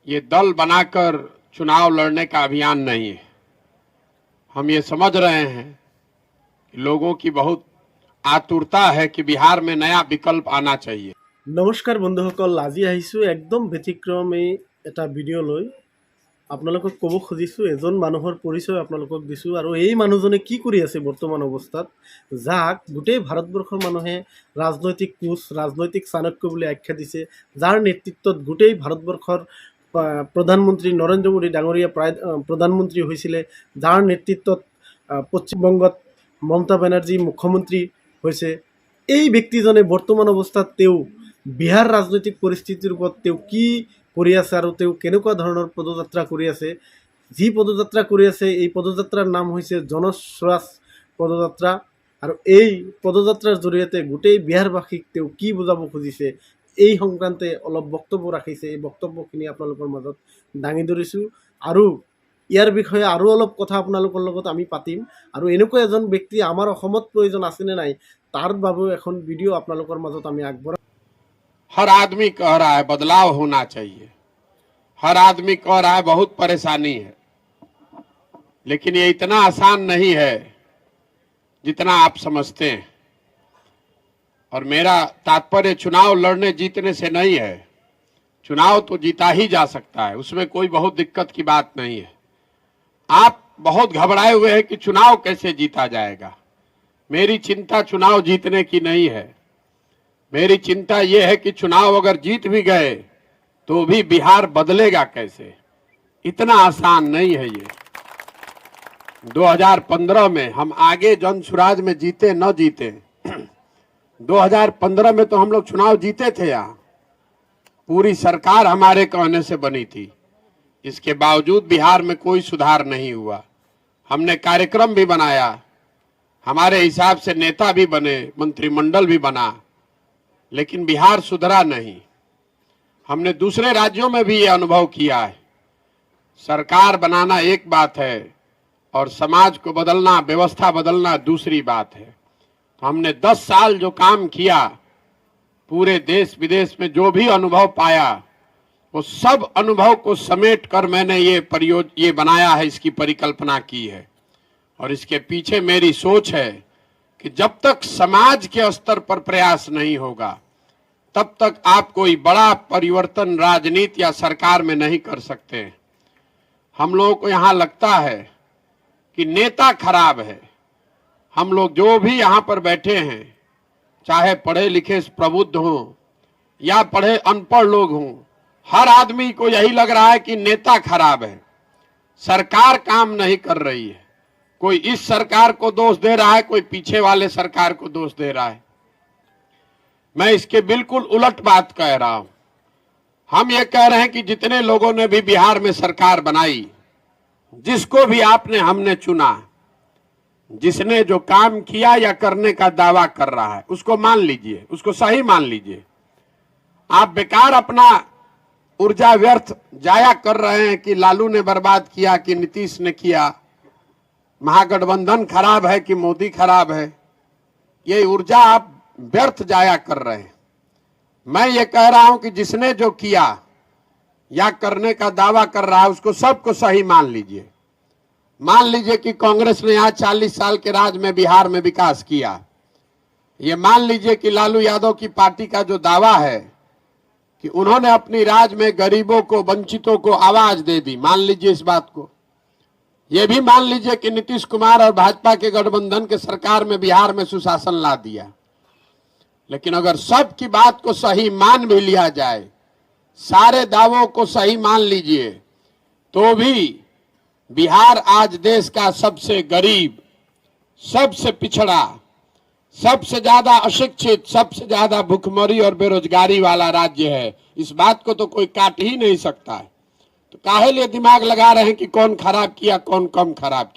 ये दल बनाकर चुनाव लड़ने का अभियान नहीं है। हम ये समझ रहे हैं कि लोगों की बहुत आतुरता है कि बिहार में नया विकल्प आना चाहिए। नमस्कार बंधुসকल, আজি আহিছোঁ একদম ব্যতিক্ৰমী এটা ভিডিঅ' লৈ। আপোনালোকক ক'ব খুজিছোঁ এজন মানুহৰ পৰিচয় আপোনালোকক দিছোঁ, আৰু এই মানুহজনে কি কৰি আছে বৰ্তমান অৱস্থাত, যাক গোটেই ভাৰতবৰ্ষৰ মানুহে ৰাজনৈতিক কোচ, ৰাজনৈতিক চাণক্য বুলি আখ্যা দিছে, যাৰ নেতৃত্বত গোটেই ভাৰতবৰ্ষৰ প্ৰধানমন্ত্ৰী নৰেন্দ্ৰ মোদী ডাঙৰীয়া প্ৰধানমন্ত্ৰী হৈছিলে, যাৰ নেতৃত্বত পশ্চিমবংগত মমতা বেনাৰ্জী মুখ্যমন্ত্ৰী হৈছে। এই ব্যক্তিজনে বৰ্তমান অৱস্থাত তেওঁ বিহাৰ ৰাজনৈতিক পৰিস্থিতিৰ ওপৰত তেওঁ কি কৰি আছে আৰু তেওঁ কেনেকুৱা ধৰণৰ পদযাত্ৰা কৰি আছে, যি পদযাত্ৰা কৰি আছে এই পদযাত্ৰাৰ নাম হৈছে জনস্বৰাজ পদযাত্ৰা। আৰু এই পদযাত্ৰাৰ জৰিয়তে গোটেই বিহাৰবাসীক তেওঁ কি বুজাব খুজিছে এই সংক্ৰান্তে অলপ বক্তব্য ৰাখিছে। এই বক্তব্যখিনি আপোনালোকৰ মাজত দাঙি ধৰিছোঁ, আৰু ইয়াৰ বিষয়ে আৰু অলপ কথা আপোনালোকৰ লগত আমি পাতিম। আৰু এনেকুৱা এজন ব্যক্তি আমাৰ অসমত প্ৰয়োজন আছেনে নাই তাৰ বাবেও এখন ভিডিঅ' আপোনালোকৰ মাজত আমি আগবঢ়াম। हर आदमी कह रहा है बदलाव होना चाहिए, हर आदमी कह रहा है बहुत परेशानी है, लेकिन ये इतना आसान नहीं है जितना आप समझते हैं। और मेरा तात्पर्य चुनाव लड़ने जीतने से नहीं है। चुनाव तो जीता ही जा सकता है, उसमें कोई बहुत दिक्कत की बात नहीं है। आप बहुत घबराए हुए हैं कि चुनाव कैसे जीता जाएगा। मेरी चिंता चुनाव जीतने की नहीं है। मेरी चिंता यह है कि चुनाव अगर जीत भी गए तो भी बिहार बदलेगा कैसे। इतना आसान नहीं है ये। 2015 में हम आगे जन स्वराज में जीते न जीते, 2015 में तो हम लोग चुनाव जीते थे। यहाँ पूरी सरकार हमारे कहने से बनी थी, इसके बावजूद बिहार में कोई सुधार नहीं हुआ। हमने कार्यक्रम भी बनाया, हमारे हिसाब से नेता भी बने, मंत्रिमंडल भी बना, लेकिन बिहार सुधरा नहीं। हमने दूसरे राज्यों में भी ये अनुभव किया है। सरकार बनाना एक बात है और समाज को बदलना, व्यवस्था बदलना दूसरी बात है। तो हमने 10 साल जो काम किया, पूरे देश विदेश में जो भी अनुभव पाया, वो सब अनुभव को समेट कर मैंने ये बनाया है, इसकी परिकल्पना की है। और इसके पीछे मेरी सोच है कि जब तक समाज के स्तर पर प्रयास नहीं होगा तब तक आप कोई बड़ा परिवर्तन राजनीति या सरकार में नहीं कर सकते। हम लोगों को यहाँ लगता है कि नेता खराब है। हम लोग जो भी यहाँ पर बैठे हैं, चाहे पढ़े लिखे प्रबुद्ध हों या पढ़े अनपढ़ लोग हों, हर आदमी को यही लग रहा है कि नेता खराब है, सरकार काम नहीं कर रही है। कोई इस सरकार को दोष दे रहा है, कोई पीछे वाले सरकार को दोष दे रहा है। मैं इसके बिल्कुल उलट बात कह रहा हूं। हम ये कह रहे हैं कि जितने लोगों ने भी बिहार में सरकार बनाई, जिसको भी आपने हमने चुना, जिसने जो काम किया या करने का दावा कर रहा है, उसको मान लीजिए, उसको सही मान लीजिए। आप बेकार अपना ऊर्जा व्यर्थ जाया कर रहे हैं कि लालू ने बर्बाद किया कि नीतीश ने किया, महागठबंधन खराब है कि मोदी खराब है। ये ऊर्जा आप व्यर्थ जाया कर रहे हैं। मैं ये कह रहा हूं कि जिसने जो किया या करने का दावा कर रहा है, उसको सबको सही मान लीजिए। मान लीजिए कि कांग्रेस ने आज 40 साल के राज में बिहार में विकास किया। ये मान लीजिए कि लालू यादव की पार्टी का जो दावा है कि उन्होंने अपनी राज में गरीबों को, वंचितों को आवाज दे दी, मान लीजिए इस बात को। ये भी मान लीजिए कि नीतीश कुमार और भाजपा के गठबंधन के सरकार में बिहार में सुशासन ला दिया। लेकिन अगर सब की बात को सही मान भी लिया जाए, सारे दावों को सही मान लीजिए, तो भी बिहार आज देश का सबसे गरीब, सबसे पिछड़ा, सबसे ज्यादा अशिक्षित, सबसे ज्यादा भूखमरी और बेरोजगारी वाला राज्य है। इस बात को तो कोई काट ही नहीं सकता है। तो काहे लिए दिमाग लगा रहे हैं कि कौन खराब किया, कौन कम खराब किया।